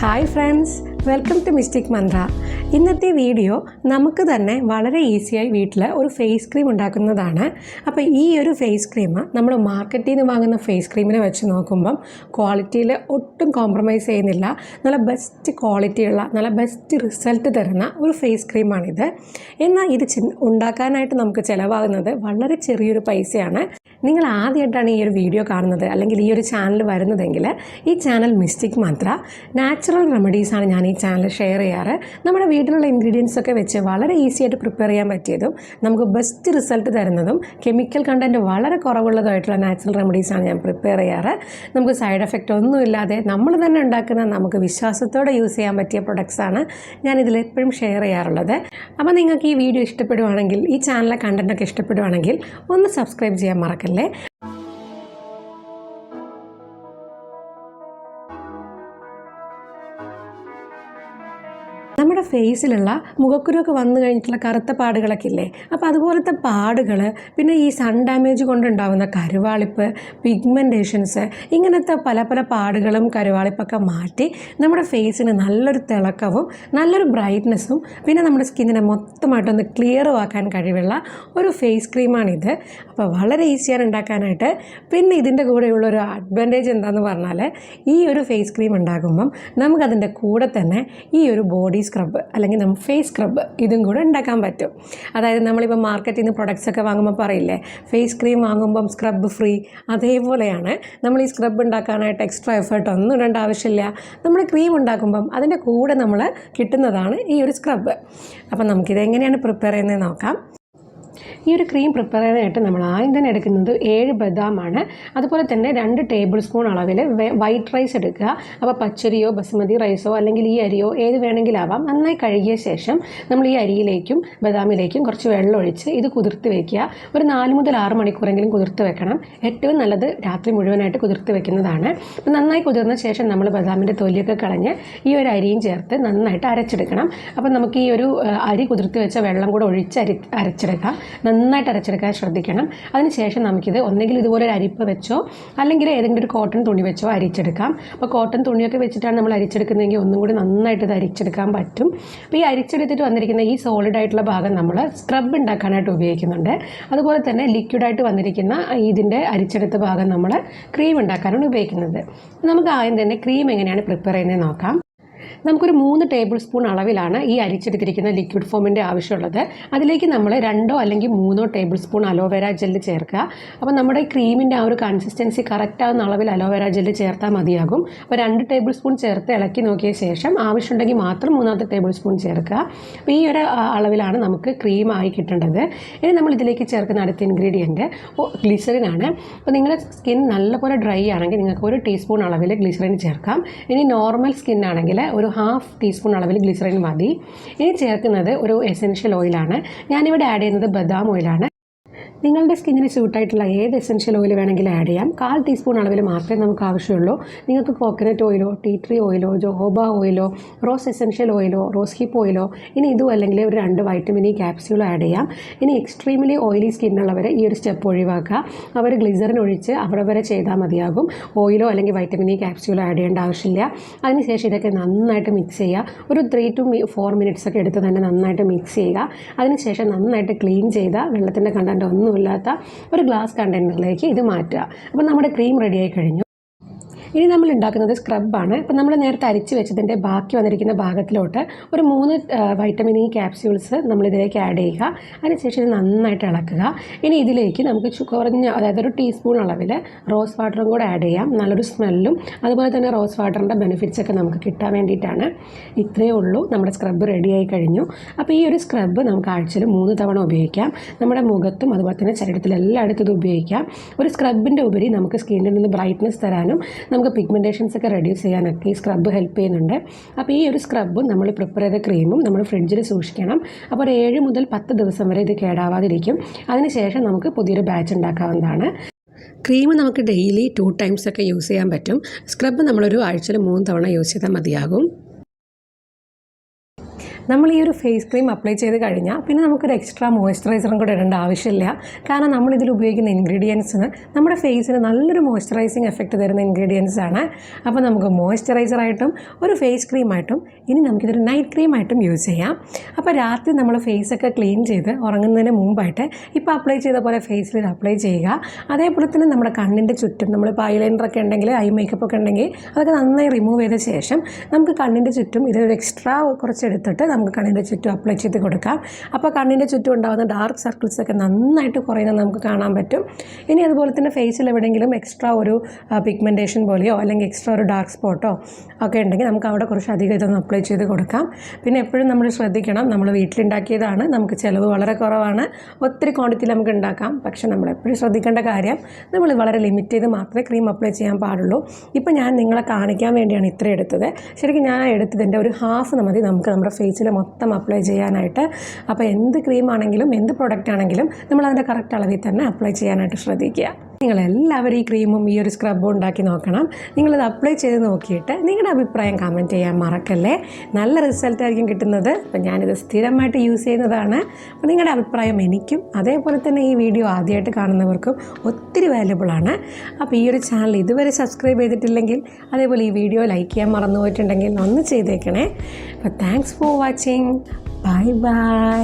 Hi friends, welcome to mystic mantra. ഇന്നത്തെ video നമുക്ക് തന്നെ വളരെ ഈസിയായി വീട്ടിൽ ഒരു ഫേസ് ക്രീം ഉണ്ടാക്കുന്നതാണ്. അപ്പോൾ ഈ ഒരു ഫേസ് ക്രീം നമ്മൾ മാർക്കറ്റിൽ നിന്ന് വാങ്ങുന്ന ഫേസ് ക്രീമിനെ വെച്ച് നോക്കുമ്പം ക്വാളിറ്റിയിൽ ഒട്ടും കോംപ്രമൈസ് ചെയ്യുന്നില്ല. നല്ല ബെസ്റ്റ് ക്വാളിറ്റിയുള്ള നല്ല ബെസ്റ്റ് റിസൾട്ട് തരുന്ന ഒരു ഫേസ് ക്രീമാണിത്. എന്നാൽ ഇത് ഉണ്ടാക്കാനായിട്ട് നമുക്ക് ചിലവാകുന്നത് വളരെ ചെറിയൊരു പൈസയാണ്. നിങ്ങൾ ആദ്യമായിട്ടാണ് ഈ ഒരു വീഡിയോ കാണുന്നത് അല്ലെങ്കിൽ ഈ ഒരു ചാനൽ വരുന്നതെങ്കിൽ ഈ ചാനൽ മിസ്റ്റിക് മന്ത്ര നാച്ചുറൽ റെമഡീസാണ് ഞാൻ ഈ ചാനൽ ഷെയർ ചെയ്യാറ്. നമ്മുടെ വീട്ടിലുള്ള ഇൻഗ്രീഡിയൻസ് ഒക്കെ വെച്ച് വളരെ ഈസി ആയിട്ട് പ്രിപ്പയർ ചെയ്യാൻ പറ്റിയതും നമുക്ക് ബെസ്റ്റ് റിസൾട്ട് തരുന്നതും കെമിക്കൽ കണ്ടൻറ്റ് വളരെ കുറവുള്ളതുമായിട്ടുള്ള നാച്ചുറൽ റെമഡീസാണ് ഞാൻ പ്രിപ്പയർ ചെയ്യാറ്. നമുക്ക് സൈഡ് എഫക്റ്റ് ഒന്നുമില്ലാതെ നമ്മൾ തന്നെ ഉണ്ടാക്കുന്ന നമുക്ക് വിശ്വാസത്തോടെ യൂസ് ചെയ്യാൻ പറ്റിയ പ്രൊഡക്ട്സാണ് ഞാനിതിൽ എപ്പോഴും ഷെയർ ചെയ്യാറുള്ളത്. അപ്പോൾ നിങ്ങൾക്ക് ഈ വീഡിയോ ഇഷ്ടപ്പെടുവാണെങ്കിൽ, ഈ ചാനലിലെ കണ്ടൻറ്റൊക്കെ ഇഷ്ടപ്പെടുവാണെങ്കിൽ ഒന്ന് സബ്സ്ക്രൈബ് ചെയ്യാൻ മറക്കല്ലേ. നമ്മുടെ ഫേസിലുള്ള മുഖക്കുരുവൊക്കെ വന്നു കഴിഞ്ഞിട്ടുള്ള കറുത്ത പാടുകളൊക്കെ ഇല്ലേ, അപ്പോൾ അതുപോലത്തെ പാടുകൾ, പിന്നെ ഈ സൺ ഡാമേജ് കൊണ്ടുണ്ടാകുന്ന കരുവാളിപ്പ്, പിഗ്മെൻറ്റേഷൻസ്, ഇങ്ങനത്തെ പല പല പാടുകളും കരുവാളിപ്പൊക്കെ മാറ്റി നമ്മുടെ ഫേസിന് നല്ലൊരു തിളക്കവും നല്ലൊരു ബ്രൈറ്റ്നെസ്സും പിന്നെ നമ്മുടെ സ്കിന്നിനെ മൊത്തമായിട്ടൊന്ന് ക്ലിയറും ആക്കാൻ കഴിവുള്ള ഒരു ഫേസ് ക്രീമാണിത്. അപ്പോൾ വളരെ ഈസിയാണ് ഉണ്ടാക്കാനായിട്ട്. പിന്നെ ഇതിൻ്റെ കൂടെയുള്ളൊരു അഡ്വാൻറ്റേജ് എന്താണെന്ന് പറഞ്ഞാൽ, ഈ ഒരു ഫേസ് ക്രീം ഉണ്ടാക്കുമ്പം നമുക്കതിൻ്റെ കൂടെ തന്നെ ഈ ഒരു ബോഡി സ്ക്രബ് അല്ലെങ്കിൽ നമ്മൾ ഫേസ് സ്ക്രബ് ഇതും കൂടെ ഉണ്ടാക്കാൻ പറ്റും. അതായത് നമ്മളിപ്പോൾ മാർക്കറ്റിൽ നിന്ന് പ്രൊഡക്ട്സ് ഒക്കെ വാങ്ങുമ്പോൾ പറയില്ലേ, ഫേസ് ക്രീം വാങ്ങുമ്പം സ്ക്രബ് ഫ്രീ, അതേപോലെയാണ് നമ്മൾ ഈ സ്ക്രബ് ഉണ്ടാക്കാനായിട്ട് എക്സ്ട്രാ എഫേർട്ട് ഒന്നും ഇടേണ്ട ആവശ്യമില്ല. നമ്മൾ ക്രീം ഉണ്ടാക്കുമ്പം അതിൻ്റെ കൂടെ നമ്മൾ കിട്ടുന്നതാണ് ഈ ഒരു സ്ക്രബ്. അപ്പം നമുക്കിതെങ്ങനെയാണ് പ്രിപ്പയർ ചെയ്യുന്നത് നോക്കാം. ഈ ഒരു ക്രീം പ്രിപ്പയർ ചെയ്യാനായിട്ട് നമ്മൾ ആദ്യം തന്നെ എടുക്കുന്നത് 7 ബദാമാണ്. അതുപോലെ തന്നെ 2 ടേബിൾ സ്പൂൺ അളവിൽ വൈറ്റ് റൈസ് എടുക്കുക. അപ്പോൾ പച്ചരിയോ ബസുമതി റൈസോ അല്ലെങ്കിൽ ഈ അരിയോ ഏത് വേണമെങ്കിലാവാം. നന്നായി കഴുകിയ ശേഷം നമ്മൾ ഈ അരിയിലേക്കും ബദാമിലേക്കും കുറച്ച് വെള്ളം ഒഴിച്ച് ഇത് കുതിർത്ത് വയ്ക്കുക. ഒരു 4 മുതൽ 6 മണിക്കൂറെങ്കിലും കുതിർത്ത് വെക്കണം. ഏറ്റവും നല്ലത് രാത്രി മുഴുവനായിട്ട് കുതിർത്ത് വെക്കുന്നതാണ്. അപ്പോൾ നന്നായി കുതിർന്ന ശേഷം നമ്മൾ ബദാമിൻ്റെ തൊലിയൊക്കെ കളഞ്ഞ് ഈ ഒരു അരിയും ചേർത്ത് നന്നായിട്ട് അരച്ചെടുക്കണം. അപ്പോൾ നമുക്ക് ഈ ഒരു അരി കുതിർത്ത് വെച്ച വെള്ളം കൂടെ ഒഴിച്ച് അരച്ചെടുക്കാം. നന്നായിട്ട് അരച്ചെടുക്കാൻ ശ്രദ്ധിക്കണം. അതിനുശേഷം നമുക്കിത് ഒന്നെങ്കിൽ ഇതുപോലെ ഒരു അരിപ്പ് വെച്ചോ അല്ലെങ്കിൽ ഏതെങ്കിലും ഒരു കോട്ടൺ തുണി വെച്ചോ അരിച്ചെടുക്കാം. അപ്പോൾ കോട്ടൺ തുണിയൊക്കെ വെച്ചിട്ടാണ് നമ്മൾ അരിച്ചെടുക്കുന്നതെങ്കിൽ ഒന്നും കൂടി നന്നായിട്ട് ഇത് അരിച്ചെടുക്കാൻ പറ്റും. അപ്പോൾ ഈ അരിച്ചെടുത്തിട്ട് വന്നിരിക്കുന്ന ഈ സോളിഡ് ആയിട്ടുള്ള ഭാഗം നമ്മൾ സ്ക്രബ് ഉണ്ടാക്കാനായിട്ട് ഉപയോഗിക്കുന്നുണ്ട്. അതുപോലെ തന്നെ ലിക്വിഡായിട്ട് വന്നിരിക്കുന്ന ഇതിൻ്റെ അരിച്ചെടുത്ത ഭാഗം നമ്മൾ ക്രീം ഉണ്ടാക്കാനാണ് ഉപയോഗിക്കുന്നത്. നമുക്ക് ആദ്യം തന്നെ ക്രീം എങ്ങനെയാണ് പ്രിപ്പയർ ചെയ്യുന്നത് നോക്കാം. നമുക്കൊരു 3 ടേബിൾ സ്പൂൺ അളവിലാണ് ഈ അരിച്ചെടുത്തിരിക്കുന്ന ലിക്വിഡ് ഫോമിൻ്റെ ആവശ്യമുള്ളത്. അതിലേക്ക് നമ്മൾ 2 അല്ലെങ്കിൽ 3 ടേബിൾ സ്പൂൺ അലോവേര ജെല്ല് ചേർക്കുക. അപ്പോൾ നമ്മുടെ ക്രീമിൻ്റെ ആ ഒരു കൺസിസ്റ്റൻസി കറക്റ്റ് ആവുന്ന അളവിൽ അലോവേര ജെല്ല് ചേർത്താൽ മതിയാകും. അപ്പോൾ 2 ടേബിൾ സ്പൂൺ ചേർത്ത് ഇളക്കി നോക്കിയ ശേഷം ആവശ്യമുണ്ടെങ്കിൽ മാത്രം 3ാമത്തെ ടേബിൾ സ്പൂൺ ചേർക്കുക. അപ്പോൾ ഈ ഒരു അളവിലാണ് നമുക്ക് ക്രീം ആയി കിട്ടേണ്ടത്. ഇനി നമ്മൾ ഇതിലേക്ക് ചേർക്കുന്ന അടുത്ത ഇൻഗ്രീഡിയൻറ്റ് ഗ്ലിസറിനാണ്. അപ്പോൾ നിങ്ങളുടെ സ്കിൻ നല്ലപോലെ ഡ്രൈ ആണെങ്കിൽ നിങ്ങൾക്ക് 1 ടീസ്പൂൺ അളവിൽ ഗ്ലിസറിൻ ചേർക്കാം. ഇനി നോർമൽ സ്കിൻ ആണെങ്കിൽ ഒരു 1/2 ടീസ്പൂൺ അളവിൽ ഗ്ലിസറിൻ മതി. ഇനി ചേർക്കുന്നത് ഒരു എസെൻഷ്യൽ ഓയിലാണ്. ഞാനിവിടെ ആഡ് ചെയ്യുന്നത് ബദാം ഓയിലാണ്. നിങ്ങളുടെ സ്കിന്നിന് സ്യൂട്ടായിട്ടുള്ള ഏത് എസെൻഷ്യൽ ഓയിൽ വേണമെങ്കിലും ആഡ് ചെയ്യാം. 1/4 ടീസ്പൂൺ അളവിൽ മാത്രമേ നമുക്ക് ആവശ്യമുള്ളൂ. നിങ്ങൾക്ക് കോക്കനട്ട് ഓയിലോ ടീ ട്രീ ഓയിലോ ജോഹോബ ഓയിലോ റോസ് എസെൻഷ്യൽ ഓയിലോ റോസ് ഹിപ്പ് ഓയിലോ ഇനി ഇതും അല്ലെങ്കിൽ ഒരു 2 വൈറ്റമിൻ ഇ ക്യാപ്സ്യൂളോ ആഡ് ചെയ്യാം. ഇനി എക്സ്ട്രീംലി ഓയിലി സ്കിന്നുള്ളവർ ഈ ഒരു സ്റ്റെപ്പ് ഒഴിവാക്കുക. അവർ ഗ്ലിസറിൻ ഒഴിച്ച് അവിടെ വരെ ചെയ്താൽ മതിയാകും. ഓയിലോ അല്ലെങ്കിൽ വൈറ്റമിൻ ഇ ക്യാപ്സ്യൂളോ ആഡ് ചെയ്യേണ്ട ആവശ്യമില്ല. അതിനുശേഷം ഇതൊക്കെ നന്നായിട്ട് മിക്സ് ചെയ്യുക. ഒരു 3 to 4 മിനിറ്റ്സ് ഒക്കെ എടുത്ത് തന്നെ നന്നായിട്ട് മിക്സ് ചെയ്യുക. അതിനുശേഷം നന്നായിട്ട് ക്ലീൻ ചെയ്ത വെള്ളത്തിൻ്റെ കണ്ടൻറ്റ് ഒന്നുമില്ലാത്ത ഒരു ഗ്ലാസ് കണ്ടെയ്നറിലേക്ക് ഇത് മാറ്റുക. അപ്പോൾ നമ്മുടെ ക്രീം റെഡിയായി കഴിഞ്ഞു. ഇനി നമ്മൾ ഉണ്ടാക്കുന്നത് സ്ക്രബാണ്. അപ്പോൾ നമ്മൾ നേരത്തെ അരിച്ച് വെച്ചതിൻ്റെ ബാക്കി വന്നിരിക്കുന്ന ഭാഗത്തിലോട്ട് ഒരു 3 വൈറ്റമിൻ ഇ ക്യാപ്സ്യൂൾസ് നമ്മളിതിലേക്ക് ആഡ് ചെയ്യുക. അതിനുശേഷം ഇത് നന്നായിട്ട് ഇളക്കുക. ഇനി ഇതിലേക്ക് നമുക്ക് കുറഞ്ഞ, അതായത് ഒരു ടീസ്പൂൺ അളവിൽ റോസ് വാട്ടറും കൂടെ ആഡ് ചെയ്യാം. നല്ലൊരു സ്മെല്ലും അതുപോലെ തന്നെ റോസ് വാട്ടറിൻ്റെ ബെനിഫിറ്റ്സ് ഒക്കെ നമുക്ക് കിട്ടാൻ വേണ്ടിയിട്ടാണ്. ഇത്രയേ ഉള്ളൂ, നമ്മുടെ സ്ക്രബ് റെഡിയായി കഴിഞ്ഞു. അപ്പോൾ ഈ ഒരു സ്ക്രബ് നമുക്ക് ആഴ്ചയിൽ 3 തവണ ഉപയോഗിക്കാം. നമ്മുടെ മുഖത്തും അതുപോലെ തന്നെ ശരീരത്തിൽ എല്ലായിടത്തും ഇത് ഉപയോഗിക്കാം. ഒരു സ്ക്രബിൻ്റെ ഉപരി നമുക്ക് സ്കിന്നിൽ നിന്ന് ബ്രൈറ്റ്നസ് തരാനും നമുക്ക് പിഗ്മെൻറ്റേഷൻസ് ഒക്കെ റെഡ്യൂസ് ചെയ്യാനൊക്കെ ഈ സ്ക്രബ് ഹെൽപ്പ് ചെയ്യുന്നുണ്ട്. അപ്പോൾ ഈ ഒരു സ്ക്രബും നമ്മൾ പ്രിപ്പയർ ചെയ്ത ക്രീമും നമ്മൾ ഫ്രിഡ്ജിൽ സൂക്ഷിക്കണം. അപ്പോൾ ഒരു 7 മുതൽ 10 ദിവസം വരെ ഇത് കേടാവാതിരിക്കും. അതിനുശേഷം നമുക്ക് പുതിയൊരു ബാച്ച് ഉണ്ടാക്കാവുന്നതാണ്. ക്രീം നമുക്ക് ഡെയിലി 2 ടൈംസ് ഒക്കെ യൂസ് ചെയ്യാൻ പറ്റും. സ്ക്രബ് നമ്മളൊരു ആഴ്ചയിൽ 3 തവണ യൂസ് ചെയ്താൽ മതിയാകും. നമ്മൾ ഈ ഒരു ഫേസ് ക്രീം അപ്ലൈ ചെയ്ത് കഴിഞ്ഞാൽ പിന്നെ നമുക്കൊരു എക്സ്ട്രാ മോയ്സ്ചറൈസറും കൂടെ ഇടേണ്ട ആവശ്യമില്ല. കാരണം നമ്മളിതിൽ ഉപയോഗിക്കുന്ന ഇൻഗ്രീഡിയൻസിന് നമ്മുടെ ഫേസിന് നല്ലൊരു മോയ്സ്ചറൈസിങ് എഫക്റ്റ് തരുന്ന ഇൻഗ്രീഡിയൻസ് ആണ്. അപ്പോൾ നമുക്ക് മോയ്സ്ചറൈസറായിട്ടും ഒരു ഫേസ് ക്രീമായിട്ടും ഇനി നമുക്കിതൊരു നൈറ്റ് ക്രീമായിട്ടും യൂസ് ചെയ്യാം. അപ്പോൾ രാത്രി നമ്മൾ ഫേസൊക്കെ ക്ലീൻ ചെയ്ത് ഉറങ്ങുന്നതിന് മുമ്പായിട്ട് ഇപ്പോൾ അപ്ലൈ ചെയ്ത പോലെ ഫേസിൽ ഇത് അപ്ലൈ ചെയ്യുക. അതേപോലെ തന്നെ നമ്മുടെ കണ്ണിൻ്റെ ചുറ്റും നമ്മളിപ്പോൾ ഐലൈനറൊക്കെ ഉണ്ടെങ്കിൽ ഐ മേക്കപ്പ് ഒക്കെ ഉണ്ടെങ്കിൽ അതൊക്കെ നന്നായി റിമൂവ് ചെയ്ത ശേഷം നമുക്ക് കണ്ണിൻ്റെ ചുറ്റും ഇതൊരു എക്സ്ട്രാ കുറച്ച് എടുത്തിട്ട് നമുക്ക് കണ്ണിൻ്റെ ചുറ്റും അപ്ലൈ ചെയ്ത് കൊടുക്കാം. അപ്പോൾ കണ്ണിൻ്റെ ചുറ്റും ഉണ്ടാകുന്ന ഡാർക്ക് സർക്കിൾസൊക്കെ നന്നായിട്ട് കുറയുന്നത് നമുക്ക് കാണാൻ പറ്റും. ഇനി അതുപോലെ തന്നെ ഫേസിൽ എവിടെയെങ്കിലും എക്സ്ട്രാ ഒരു പിഗ്മെൻറ്റേഷൻ പോലെയോ അല്ലെങ്കിൽ എക്സ്ട്രാ ഒരു ഡാർക്ക് സ്പോട്ടോ ഒക്കെ ഉണ്ടെങ്കിൽ നമുക്ക് അവിടെ കുറച്ച് അധികം ഇതൊന്ന് അപ്ലൈ ചെയ്ത് കൊടുക്കാം. പിന്നെ എപ്പോഴും നമ്മൾ ശ്രദ്ധിക്കണം, നമ്മൾ വീട്ടിലുണ്ടാക്കിയതാണ്, നമുക്ക് ചിലവ് വളരെ കുറവാണ്, ഒത്തിരി ക്വാണ്ടിറ്റിയിൽ നമുക്ക് ഉണ്ടാക്കാം. പക്ഷെ നമ്മൾ എപ്പോഴും ശ്രദ്ധിക്കേണ്ട കാര്യം നമ്മൾ വളരെ ലിമിറ്റ് ചെയ്ത് മാത്രമേ ക്രീം അപ്ലൈ ചെയ്യാൻ പാടുള്ളൂ. ഇപ്പോൾ ഞാൻ നിങ്ങളെ കാണിക്കാൻ വേണ്ടിയാണ് ഇത്ര എടുത്തത്. ശരിക്കും ഞാൻ എടുത്തതിൻ്റെ ഒരു ഹാഫ് മതി നമുക്ക് നമ്മുടെ ഫേസിൽ മൊത്തം അപ്ലൈ ചെയ്യാനായിട്ട്. അപ്പോൾ എന്ത് ക്രീമാണെങ്കിലും എന്ത് പ്രൊഡക്റ്റ് ആണെങ്കിലും നമ്മൾ അതിൻ്റെ കറക്റ്റ് അളവിൽ തന്നെ അപ്ലൈ ചെയ്യാനായിട്ട് ശ്രദ്ധിക്കുക. നിങ്ങളെല്ലാവരും ഈ ക്രീമും ഈ ഒരു സ്ക്രബും ഉണ്ടാക്കി നോക്കണം. നിങ്ങളത് അപ്ലൈ ചെയ്ത് നോക്കിയിട്ട് നിങ്ങളുടെ അഭിപ്രായം കമൻറ്റ് ചെയ്യാൻ മറക്കല്ലേ. നല്ല റിസൾട്ടായിരിക്കും കിട്ടുന്നത്. അപ്പം ഞാനിത് സ്ഥിരമായിട്ട് യൂസ് ചെയ്യുന്നതാണ്. അപ്പോൾ നിങ്ങളുടെ അഭിപ്രായം എനിക്കും അതേപോലെ തന്നെ ഈ വീഡിയോ ആദ്യമായിട്ട് കാണുന്നവർക്കും ഒത്തിരി വാല്യുബിളാണ്. അപ്പോൾ ഈ ഒരു ചാനൽ ഇതുവരെ സബ്സ്ക്രൈബ് ചെയ്തിട്ടില്ലെങ്കിൽ അതേപോലെ ഈ വീഡിയോ ലൈക്ക് ചെയ്യാൻ മറന്നു പോയിട്ടുണ്ടെങ്കിൽ ഒന്ന് ചെയ്തേക്കണേ. അപ്പോൾ thanks for watching. Bye bye.